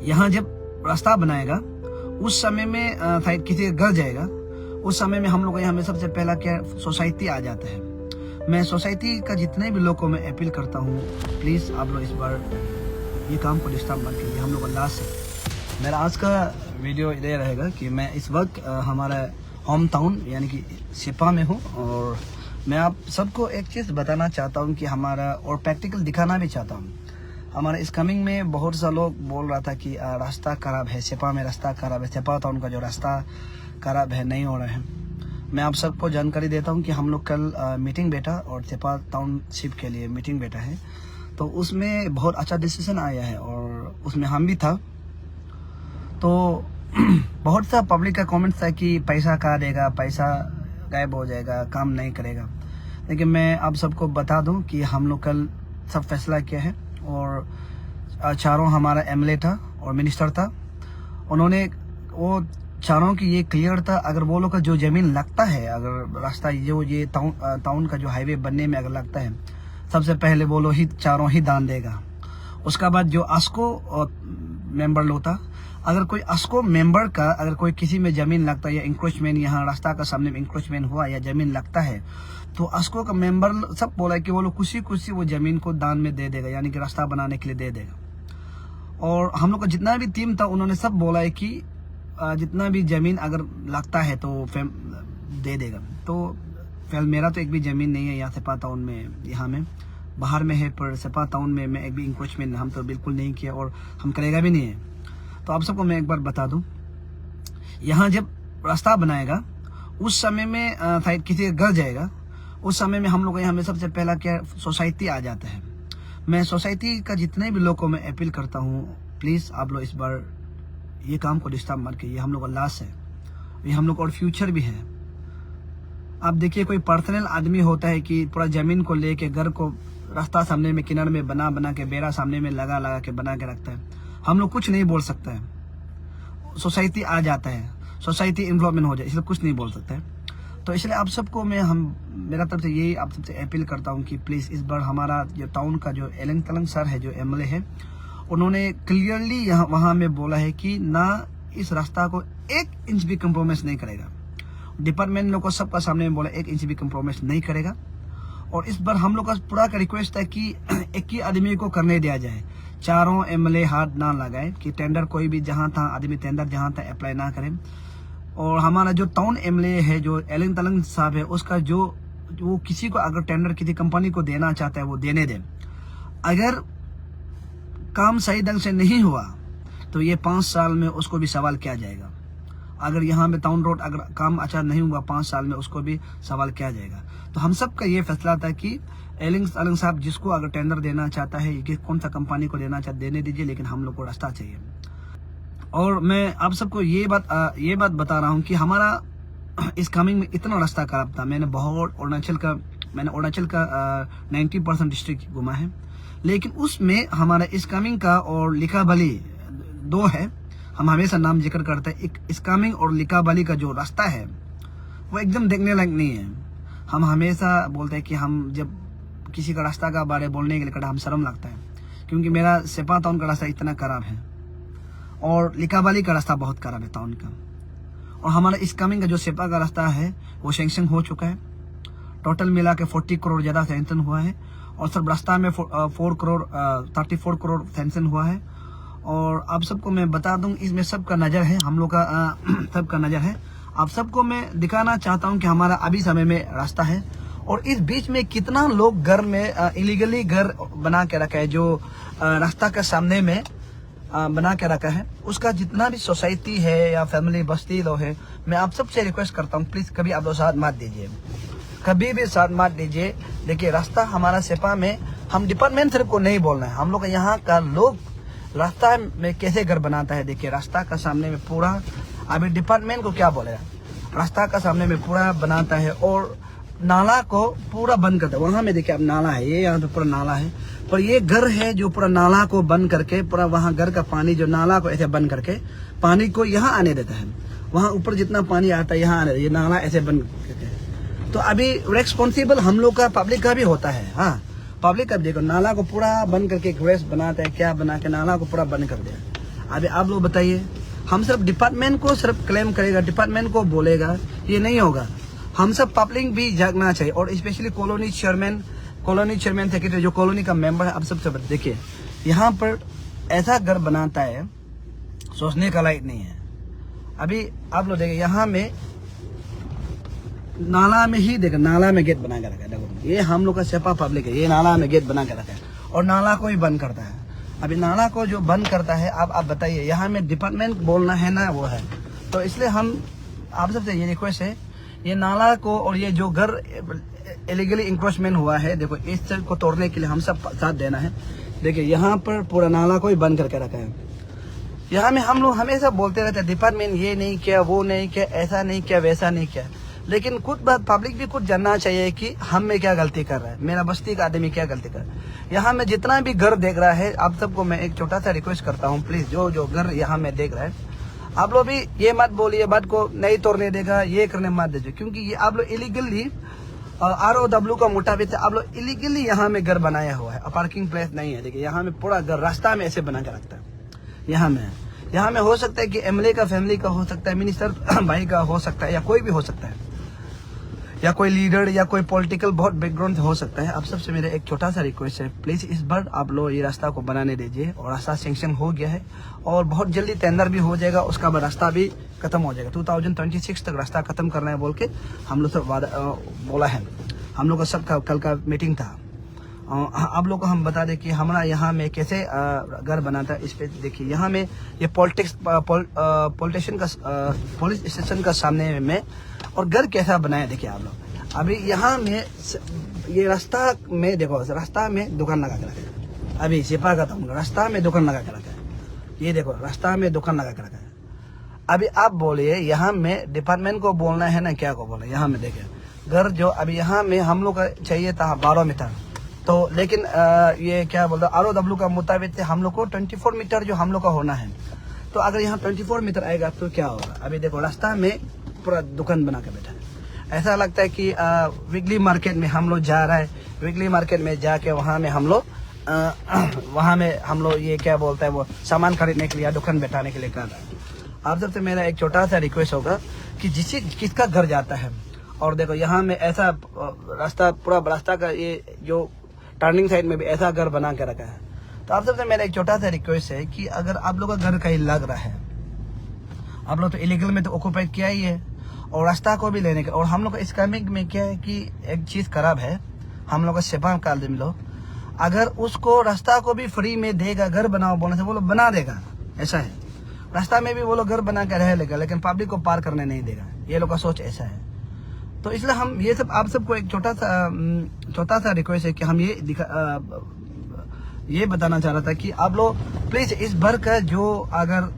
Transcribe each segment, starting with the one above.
यहाँ जब रास्ता बनाएगा उस समय में शायद किसी का घर जाएगा, उस समय में हम लोग यहाँ में सबसे पहला क्या सोसाइटी आ जाता है। मैं सोसाइटी का जितने भी लोगों को मैं अपील करता हूँ, प्लीज़ आप लोग इस बार ये काम को डिस्टर्ब मत कीजिए। हम लोग अल्लाह से मेरा आज का वीडियो ये रहेगा कि मैं इस वक्त हमारा होम टाउन यानी कि सेपा में हूँ, और मैं आप सबको एक चीज़ बताना चाहता हूँ कि हमारा और प्रैक्टिकल दिखाना भी चाहता हूँ। हमारा इस कमिंग में बहुत सा लोग बोल रहा था कि रास्ता ख़राब है, सेपा में रास्ता ख़राब है, सेपा टाउन का जो रास्ता ख़राब है, नहीं हो रहा है। मैं आप सबको जानकारी देता हूँ कि हम लोग कल मीटिंग बैठा और सेपा टाउनशिप के लिए मीटिंग बैठा है, तो उसमें बहुत अच्छा डिसीजन आया है और उसमें हम भी था। तो बहुत सा पब्लिक का कमेंट्स था कि पैसा कहाँ देगा, पैसा गायब हो जाएगा, काम नहीं करेगा। लेकिन मैं आप सबको बता दूं कि हम लोग कल सब फैसला किया है, और चारों हमारा एमएलए था और मिनिस्टर था, उन्होंने वो चारों की ये क्लियर था, अगर वो लोग का जो ज़मीन लगता है, अगर रास्ता जो ये टाउन का जो हाईवे बनने में अगर लगता है, सबसे पहले वो लोग ही चारों ही दान देगा। उसका बाद जो आस्को मेंबर लोग था, अगर कोई आस्को मेंबर का अगर कोई किसी में ज़मीन लगता है या इंक्रोचमेंट, यहाँ रास्ता का सामने में इंक्रोचमेंट हुआ या ज़मीन लगता है, तो आस्को का मेंबर सब बोला कि वो लोग कुछ वो ज़मीन को दान में दे देगा, यानी कि रास्ता बनाने के लिए दे देगा। और हम लोग का जितना भी टीम था उन्होंने सब बोला है कि जितना भी ज़मीन अगर लगता है तो दे देगा। तो फिलहाल मेरा तो एक भी ज़मीन नहीं है यहाँ सेपा टाउन में, यहाँ में बाहर में है, पर सेपा टाउन में मैं एक भी इंक्रोचमेंट हम तो बिल्कुल नहीं किया और हम करेगा भी नहीं है। तो आप सबको मैं एक बार बता दूं, यहाँ जब रास्ता बनाएगा उस समय में शायद किसी का घर जाएगा, उस समय में हम लोग यहाँ में सबसे पहला क्या सोसाइटी आ जाता है। मैं सोसाइटी का जितने भी लोगों को मैं अपील करता हूँ, प्लीज़ आप लोग इस बार ये काम को डिस्टर्ब मत कीजिए। हम लोग का लाश है, ये हम लोग और फ्यूचर भी है। आप देखिए, कोई पर्सनल आदमी होता है कि पूरा ज़मीन को लेके घर को रास्ता सामने में किनारे में बना के बेड़ा सामने में लगा के बना के रखता है। हम लोग कुछ नहीं बोल सकता है। सोसाइटी आ जाता है, सोसाइटी इन्वॉल्वमेंट हो जाए, इसलिए कुछ नहीं बोल सकता है। तो इसलिए आप सबको मैं मेरा तरफ से यही आप सबसे अपील करता हूँ कि प्लीज़ इस बार हमारा जो टाउन का जो एलेंग तलंग सर है, जो एमएलए है, उन्होंने क्लियरली यहाँ वहाँ में बोला है कि ना इस रास्ता को 1 इंच भी कंप्रोमाइज़ नहीं करेगा। डिपार्टमेंट लोग को सबका सामने में बोला 1 इंच भी कंप्रोमाइज़ नहीं करेगा। और इस बार हम लोग का पूरा का रिक्वेस्ट है कि एक ही आदमी को करने दिया जाए, चारों एमएलए हाथ ना लगाए कि टेंडर कोई भी जहां था आदमी टेंडर जहां था अप्लाई ना करें। और हमारा जो टाउन एमएलए है, जो एलेंग तलंग साहब है, उसका जो वो किसी को अगर टेंडर किसी कंपनी को देना चाहता है वो देने दे। अगर काम सही ढंग से नहीं हुआ तो ये 5 साल में उसको भी सवाल किया जाएगा। अगर यहाँ पे टाउन रोड अगर काम अच्छा नहीं हुआ 5 साल में, उसको भी सवाल किया जाएगा। तो हम सब का ये फैसला था कि एलेंग तलंग साहब जिसको अगर टेंडर देना चाहता है कि कौन सा कंपनी को देना चाहता देने दीजिए, लेकिन हम लोग को रास्ता चाहिए। और मैं आप सबको ये बात बता रहा हूँ कि हमारा इस कमिंग में इतना रास्ता खराब था। मैंने अरुणाचल का 90% डिस्ट्रिक्ट घुमा है, लेकिन उसमें हमारा इस कमिंग का और लिकाबाली 2 है। हम हमेशा नाम जिक्र करते हैं। एक इस्कामिंग और लिकाबाली का जो रास्ता है वो एकदम देखने लायक नहीं है। हम हमेशा बोलते हैं कि हम जब किसी का रास्ता का बारे बोलने के लिए हम शर्म लगता है, क्योंकि मेरा सेपा टाउन का रास्ता इतना खराब है और लिकाबाली का रास्ता बहुत खराब है टाउन का। और हमारा इस्कामिंग का जो सेपा का रास्ता है वो सैंक्शन हो चुका है। टोटल मिला के 40 करोड़ ज़्यादा सैंक्शन हुआ है, और सब रास्ता में 34 करोड़ सैंक्शन हुआ है। और आप सबको मैं बता दूं, इसमें सबका नज़र है, हम लोग का सबका नज़र है। आप सबको मैं दिखाना चाहता हूं कि हमारा अभी समय में रास्ता है, और इस बीच में कितना लोग घर में इलीगली घर बना के रखा है, जो रास्ता के सामने में बना के रखा है। उसका जितना भी सोसाइटी है या फैमिली बस्ती लोग है, मैं आप सबसे रिक्वेस्ट करता हूँ, प्लीज़ कभी आप लोग साथ मत दीजिए, कभी भी साथ मत दीजिए। देखिए, रास्ता हमारा सेपा में, हम डिपार्टमेंट सिर्फ को नहीं बोलना है, हम लोग यहाँ का लोग रास्ता में कैसे घर बनाता है। देखिए, रास्ता का सामने में पूरा, अभी डिपार्टमेंट को क्या बोलेगा, रास्ता का सामने में पूरा बनाता है और नाला को पूरा बंद करता है। वहाँ में देखिए, अब नाला है, ये यहाँ पे पूरा नाला है, पर ये घर है जो पूरा नाला को बंद करके, पूरा वहाँ घर का पानी जो नाला को ऐसे बंद करके पानी को यहाँ आने देता है। वहाँ ऊपर जितना पानी आता है यहाँ आने, ये नाला ऐसे बंद करके। तो अभी रेस्पॉन्सिबल हम लोग का, पब्लिक का भी होता है। हाँ, पब्लिक का देखो, नाला को पूरा बंद करके ग्रेस बनाता है, क्या बना के नाला को पूरा बंद कर दिया। अभी आप लोग बताइए, हम सिर्फ डिपार्टमेंट को सिर्फ क्लेम करेगा, डिपार्टमेंट को बोलेगा, ये नहीं होगा। हम सब पब्लिक भी जागना चाहिए, और स्पेशली कॉलोनी चेयरमैन सेक्रेटरी जो कॉलोनी का मेंबर है, आप सबसे देखिए यहाँ पर ऐसा घर बनाता है, सोचने का लायक नहीं है। अभी आप लोग देखिए यहाँ में नाला में ही देखो, नाला में गेट बना के रखा है। देखो ये हम लोग का सेपा पब्लिक है, ये नाला में गेट बना के रखा है और नाला को ही बंद करता है। अभी नाला को जो बंद करता है, आप बताइए यहाँ में डिपार्टमेंट बोलना है ना, वो है। तो इसलिए हम आप सबसे ये रिक्वेस्ट है, ये नाला को और ये जो घर इलीगली इंक्रोचमेंट हुआ है, देखो इस चीज को तोड़ने के लिए हम सब साथ देना है। देखिए यहाँ पर पूरा नाला को ही बंद करके रखा है। यहाँ में हम लोग हमेशा बोलते रहते हैं डिपार्टमेंट ये नहीं किया, वो नहीं किया, ऐसा नहीं किया, वैसा नहीं किया, लेकिन कुछ बात पब्लिक भी कुछ जानना चाहिए कि हम में क्या गलती कर रहा है, मेरा बस्ती का आदमी क्या गलती कर रहा है। यहाँ में जितना भी घर देख रहा है, आप सबको मैं एक छोटा सा रिक्वेस्ट करता हूँ, प्लीज जो घर यहाँ में देख रहा है, आप लोग भी ये मत बोलिए बात को नहीं तोड़ने देगा, ये करने मत दीजिए, क्योंकि ये आप लोग इलीगली ROW का मुताबिक आप लोग इलीगली यहाँ में घर बनाया हुआ है, पार्किंग प्लेस नहीं है। देखिए यहाँ में पूरा घर रास्ता में ऐसे बना के रखता है। यहाँ में हो सकता है कि MLA का फैमिली का हो सकता है, मिनिस्टर भाई का हो सकता है, या कोई भी हो सकता है, या कोई लीडर या कोई पॉलिटिकल बहुत बैकग्राउंड हो सकता है। आप सबसे मेरा एक छोटा सा रिक्वेस्ट है, प्लीज इस बार आप लोग ये रास्ता को बनाने दीजिए। और रास्ता सैंक्शन हो गया है और बहुत जल्दी टेंडर भी हो जाएगा, उसका बाद रास्ता भी खत्म हो जाएगा। 2026 तक रास्ता खत्म करना है बोल के हम लोग सब बोला है। हम लोग का सब कल का मीटिंग था। आप लोग को हम बता दें कि हमारा यहाँ में कैसे घर बना था। इस पे देखिए यहाँ में ये पॉलिटिशियन का पुलिस स्टेशन का सामने में, और घर कैसा बनाया देखिए आप लोग। अभी यहाँ में ये रास्ता में देखो, रास्ता में दुकान लगा के रखा है। अभी सिपा का था, रास्ता में दुकान लगा के रखा है। ये देखो रास्ता में दुकान लगा के रखा है। अभी आप बोलिए यहाँ में डिपार्टमेंट को बोलना है ना, क्या को बोलना है। यहाँ में देखिए घर जो अभी यहाँ में हम लोग का चाहिए था 12 मीटर, तो लेकिन ये क्या बोलते ROW का मुताबिक हम लोग को 24 मीटर जो हम लोग का होना है। तो अगर यहाँ 24 मीटर आएगा तो क्या होगा। अभी देखो रास्ता में पूरा दुकान बना के बैठा है। ऐसा लगता है कि वीकली मार्केट में हम लोग जा रहा है, वीकली मार्केट में जाके वहाँ में हम लोग ये क्या बोलता है वो सामान खरीदने के लिए, दुकान बैठाने के लिए कर रहा है। आप सबसे मेरा एक छोटा सा रिक्वेस्ट होगा कि किसका घर जाता है, और देखो यहाँ में ऐसा रास्ता, पूरा रास्ता का ये जो टर्निंग साइड में भी ऐसा घर बना के रखा है। तो आप सबसे मेरा एक छोटा सा रिक्वेस्ट है कि अगर आप लोग का घर कहीं लग रहा है, आप लोग तो इलीगल में तो ऑक्यूपाइड किया ही है, और रास्ता को भी लेने का। और हम लोग का इस्लामिक में क्या है कि एक चीज खराब है, हम लोग का सेपा का आदमी लोग अगर उसको रास्ता को भी फ्री में देगा, घर बनाओ बोलने से वो लोग बना देगा। ऐसा है, रास्ता में भी वो लोग घर बना के रह लेगा, लेकिन पब्लिक को पार करने नहीं देगा। ये लोग का सोच ऐसा है। तो इसलिए हम ये सब आप सबको एक छोटा सा रिक्वेस्ट है कि हम ये बताना चाह रहा था कि आप लोग प्लीज इस भर का जो अगर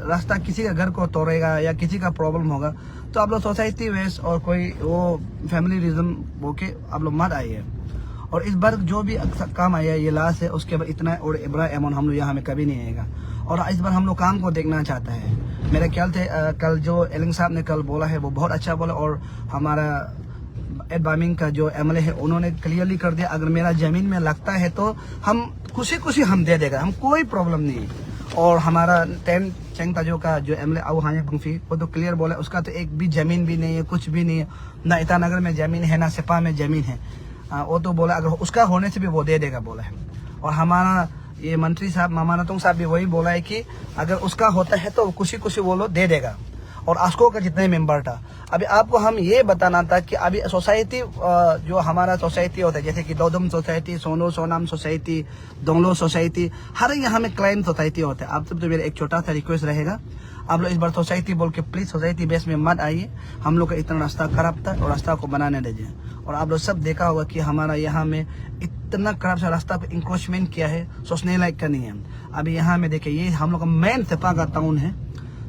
रास्ता किसी का घर को तोड़ेगा या किसी का प्रॉब्लम होगा, तो आप लोग सोसाइटी वेस्ट और कोई वो फैमिली रीजन वो के आप लोग मत आइए। और इस बार जो भी काम आया ये लास्ट है, उसके बाद इतना और बड़ा अमाउंट हम लोग यहाँ में कभी नहीं आएगा। और इस बार हम लोग काम को देखना चाहता है। मेरे ख्याल से कल जो एलिंग साहब ने कल बोला है वो बहुत अच्छा बोला, और हमारा एड बामिंग का जो MLA है उन्होंने क्लियरली कर दिया, अगर मेरा जमीन में लगता है तो हम खुशी हम दे देगा, हम कोई प्रॉब्लम नहीं। और हमारा 10 चेंग ताजो का जो MLA आओ हाने पंफी वो तो क्लियर बोला, उसका तो एक भी जमीन भी नहीं है, कुछ भी नहीं है, ना ईटानगर में जमीन है ना सेपा में जमीन है। वो तो बोला अगर उसका होने से भी वो दे देगा बोला है। और हमारा ये मंत्री साहब मामा नतुंग साहब भी वही बोला है कि अगर उसका होता है तो खुशी वो लोग दे देगा। और आस्को का जितने मेंबर था, अभी आपको हम ये बताना था कि अभी सोसाइटी जो हमारा सोसाइटी होता है, जैसे कि दोदम सोसाइटी, सोनाम सोसाइटी, दोंगलो सोसाइटी, हर यहाँ में क्लाइंट सोसाइटी होता है। आप सब तो मेरा एक छोटा सा रिक्वेस्ट रहेगा, आप लोग इस बार सोसाइटी बोल के प्लीज सोसाइटी बेस में मत आइए। हम लोग का इतना रास्ता खराब था और रास्ता को बनाने दीजिए। और आप लोग सब देखा होगा कि हमारा यहाँ में इतना खराब सा रास्ता को इंक्रोचमेंट किया है, सोचने लायक का नहीं है। अभी यहाँ में देखिए ये हम लोग का मेन सेपा का टाउन है,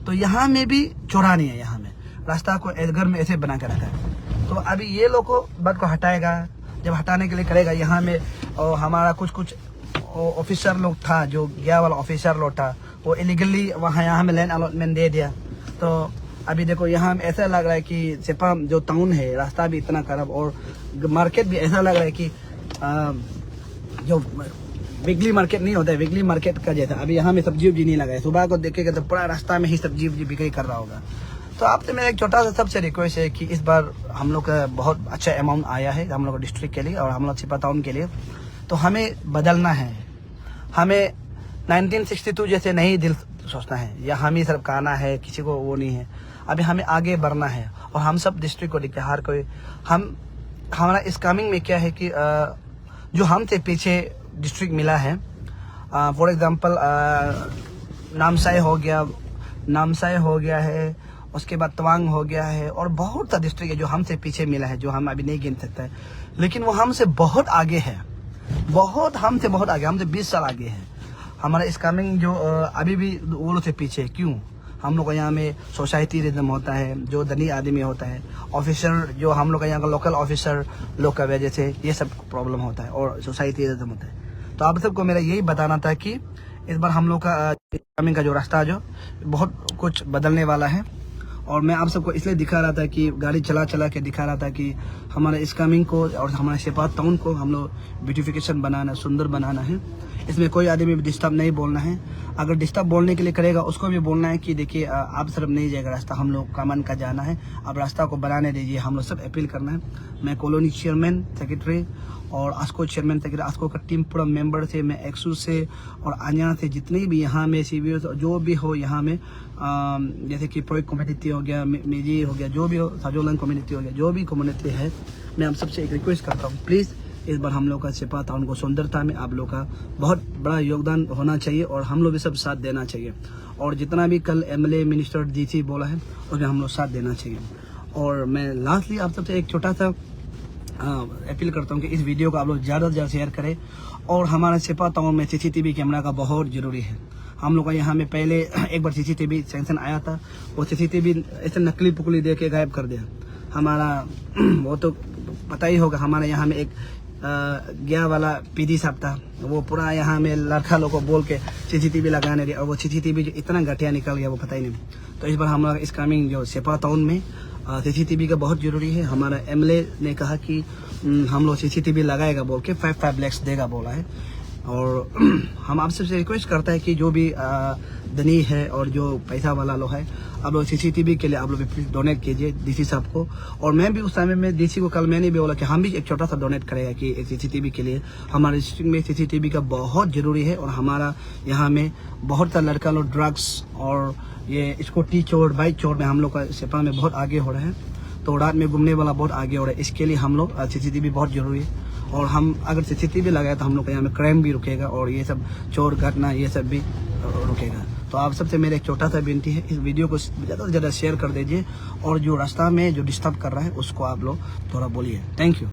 तो यहाँ में भी चौड़ा नहीं है, यहाँ में रास्ता को घर में ऐसे बना के रखा है। तो अभी ये लोग को बात को हटाएगा, जब हटाने के लिए करेगा यहाँ में। और हमारा कुछ ऑफिसर लोग था, जो गया वाला ऑफिसर लोग था, वो इलीगली वहाँ यहाँ में लैंड अलॉटमेंट दे दिया। तो अभी देखो यहाँ में ऐसा लग रहा है कि सेपा जो टाउन है रास्ता भी इतना खराब, और मार्केट भी ऐसा लग रहा है कि जो वीकली मार्केट नहीं होता है, वीकली मार्केट का जैसा। अभी यहाँ में सब्जी उब्जी नहीं लगा है, सुबह को देखेगा तो पूरा रास्ता में ही सब्जी उब्जी बिक्री कर रहा होगा। तो आपसे मेरा एक छोटा सा सबसे रिक्वेस्ट है कि इस बार हम लोग का बहुत अच्छा अमाउंट आया है हम लोग डिस्ट्रिक्ट के लिए और हम लोग छिपा टाउन के लिए, तो हमें बदलना है। हमें 1962 जैसे नहीं दिल सोचना है या हम ही सब कहना है, किसी को वो नहीं है। अभी हमें आगे बढ़ना है और हम सब डिस्ट्रिक्ट को देखते हर कोई हमारा इस कमिंग में क्या है कि जो हमसे पीछे डिस्ट्रिक्ट मिला है, फॉर एग्जांपल नामसाई हो गया है, उसके बाद तवांग हो गया है और बहुत सा डिस्ट्रिक्ट है जो हमसे पीछे मिला है, जो हम अभी नहीं गिन सकते, लेकिन वो हमसे बहुत आगे है, हमसे बहुत आगे, हमसे 20 साल आगे है। हमारा इस कमिंग जो अभी भी वो लोग से पीछे, क्यों? हम लोग का यहाँ में सोसाइटी रिज्म होता है, जो धनी आदमी होता है, ऑफिसर जो हम लोग का यहाँ का लोकल ऑफिसर लोग का वजह से ये सब प्रॉब्लम होता है और सोसाइटी रिज्म होता है। तो आप सबको मेरा यही बताना था कि इस बार हम लोग का कमिंग का जो रास्ता जो बहुत कुछ बदलने वाला है और मैं आप सबको इसलिए दिखा रहा था कि गाड़ी चला के दिखा रहा था कि हमारे इस कमिंग को और हमारे छिपा टाउन को हम लोग ब्यूटिफिकेशन बनाना, सुंदर बनाना है। इसमें कोई आदमी भी डिस्टर्ब नहीं बोलना है। अगर डिस्टर्ब बोलने के लिए करेगा उसको भी बोलना है कि देखिए आप सिर्फ नहीं जाएगा रास्ता, हम लोग का मन का जाना है, आप रास्ता को बनाने दीजिए। हम लोग सब अपील करना है। मैं कॉलोनी चेयरमैन सेक्रेटरी और आस्को चेयरमैन सेक्रेटरी, आस्को का टीम पूरा मेंबर से, मैं एक्सू से और अन्य से जितने भी यहाँ में सीवीओ जो भी हो यहाँ में, जैसे कि प्रोजेक्ट कम्युनिटी हो गया, मेजी हो गया, जो भी हो, साजोलन कम्युनिटी हो गया, जो भी कम्युनिटी है, मैं आप सबसे एक रिक्वेस्ट करता हूँ, प्लीज़ इस बार हम लोग का छिपा टाउन को सुंदरता में आप लोग का बहुत बड़ा योगदान होना चाहिए और हम लोग भी सब साथ देना चाहिए। और जितना भी कल एमएलए मिनिस्टर डीसी बोला है उसमें हम लोग साथ देना चाहिए। और मैं लास्टली आप सबसे एक छोटा सा अपील करता हूँ कि इस वीडियो को आप लोग ज़्यादा से ज़्यादा शेयर करें। और हमारा छिपा टाउन में सीसीटीवी कैमरा का बहुत ज़रूरी है। हम लोग का यहाँ में पहले एक बार सीसीटीवी सैंक्शन आया था, वो सीसीटीवी ऐसे नकली पुकली दे के गायब कर दिया हमारा। वो तो पता ही होगा, हमारे यहाँ में एक गया वाला पीडी साहब था, वो पूरा यहाँ में लड़का लोग को बोल के सीसीटीवी लगाने दिया और वो सीसीटीवी जो इतना घटिया निकल गया वो पता ही नहीं। तो इस बार हम लोग इस कमिंग जो छिपा टाउन में सीसीटीवी का बहुत जरूरी है। हमारा एमएलए ने कहा कि हम लोग सीसीटीवी लगाएगा बोल के 5 लाख देगा बोला है। और हम आप सबसे रिक्वेस्ट करता है कि जो भी धनी है और जो पैसा वाला लोग है, आप लोग सीसीटीवी के लिए आप लोग प्लीज डोनेट कीजिए डीसी साहब को। और मैं भी उस समय में डीसी को कल मैंने भी बोला कि हम भी एक छोटा सा डोनेट करेगा कि सीसीटीवी के लिए। हमारे डिस्ट्रिक्ट में सीसीटीवी का बहुत जरूरी है और हमारा यहाँ में बहुत सा लड़का लोग ड्रग्स और ये स्कूटी चोर, बाइक चोर में हम लोग का सेपा में बहुत आगे हो रहे हैं। तो रात में घूमने वाला बहुत आगे हो रहा है, इसके लिए हम लोग सीसीटीवी बहुत जरूरी है। और हम अगर सीसीटीवी लगाए तो हम लोग का यहाँ में क्राइम भी रुकेगा और ये सब चोर घटना ये सब भी रुकेगा। तो आप सबसे मेरा एक छोटा सा विनती है, इस वीडियो को ज़्यादा से ज़्यादा शेयर कर दीजिए और जो रास्ता में जो डिस्टर्ब कर रहा है उसको आप लोग थोड़ा बोलिए। Thank you.